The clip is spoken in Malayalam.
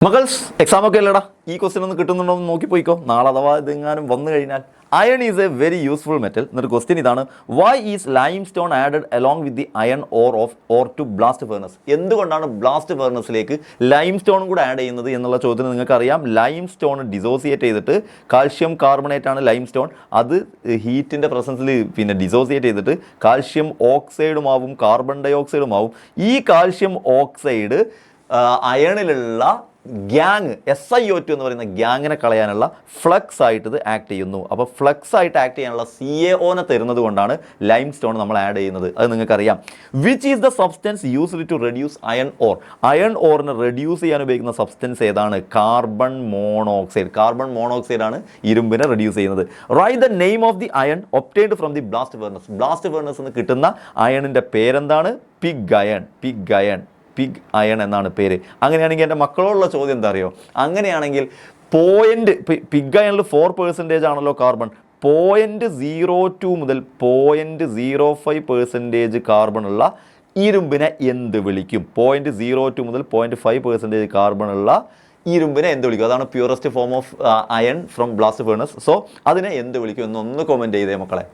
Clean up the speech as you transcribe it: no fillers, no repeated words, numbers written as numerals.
മകൾസ് എക്സാം ഒക്കെ അല്ലടാ ഈ ക്വസ്റ്റ്യൻ ഒന്ന് കിട്ടുന്നുണ്ടോ എന്ന് നോക്കിപ്പോയിക്കോ. നാളെ അഥവാ ഇതെങ്ങാനും വന്നു കഴിഞ്ഞാൽ iron is a very useful metal. എന്നൊരു ക്വസ്റ്റ്യൻ ഇതാണ്, why is limestone added along with the iron ore to blast furnace. എന്തുകൊണ്ടാണ് ബ്ലാസ്റ്റ് ഫേർണസിലേക്ക് ലൈം സ്റ്റോണും കൂടെ ആഡ് ചെയ്യുന്നത് എന്നുള്ള ചോദ്യത്തിന് നിങ്ങൾക്കറിയാം, ലൈം സ്റ്റോൺ ഡിസോസിയേറ്റ് ചെയ്തിട്ട് കാൽഷ്യം കാർബണേറ്റ് ആണ് ലൈം സ്റ്റോൺ. അത് ഹീറ്റിൻ്റെ പ്രസൻസിൽ ഡിസോസിയേറ്റ് ചെയ്തിട്ട് കാൽഷ്യം ഓക്സൈഡുമാവും കാർബൺ ഡൈ ഓക്സൈഡുമാവും. ഈ കാൽഷ്യം ഓക്സൈഡ് അയണിലുള്ള ഗ്യാങ് SiO2 എന്ന് പറയുന്ന ഗ്യാങ്ങിനെ കളയാനുള്ള ഫ്ലക്സ് ആയിട്ട് ഇത് ആക്ട് ചെയ്യുന്നു. അപ്പോൾ ഫ്ലക്സ് ആയിട്ട് ആക്ട് ചെയ്യാനുള്ള CaOനെ തരുന്നത് കൊണ്ടാണ് ലൈം സ്റ്റോൺ നമ്മൾ ആഡ് ചെയ്യുന്നത്. അത് നിങ്ങൾക്കറിയാം. Which is the substance used to reduce iron ore. Iron ഓറിനെ റെഡ്യൂസ് ചെയ്യാൻ ഉപയോഗിക്കുന്ന സബ്സ്റ്റൻസ് ഏതാണ്? Carbon monoxide. കാർബൺ മോണോക്സൈഡ് ആണ് ഇരുമ്പിനെ റെഡ്യൂസ് ചെയ്യുന്നത്. Write the name of the iron obtained from the blast furnace. Blast furnace എന്ന് കിട്ടുന്ന അയണിൻ്റെ പേരെന്താണ്? Pig iron. പിഗ് അയൺ എന്നാണ് പേര്. അങ്ങനെയാണെങ്കിൽ എൻ്റെ മക്കളോടുള്ള ചോദ്യം എന്താ അറിയോ? അങ്ങനെയാണെങ്കിൽ പിഗ് അയണിൽ 4% ആണല്ലോ കാർബൺ. 0.02 മുതൽ 0.05% കാർബൺ ഉള്ള ഇരുമ്പിനെ എന്ത് വിളിക്കും? 0.02 മുതൽ 0.5% കാർബൺ ഉള്ള ഇരുമ്പിനെ എന്ത് വിളിക്കും? അതാണ് purest form of iron from blast furnace. So അതിനെ എന്ത് വിളിക്കും എന്നൊന്ന് കമൻറ്റ് ചെയ്തേ മക്കളെ.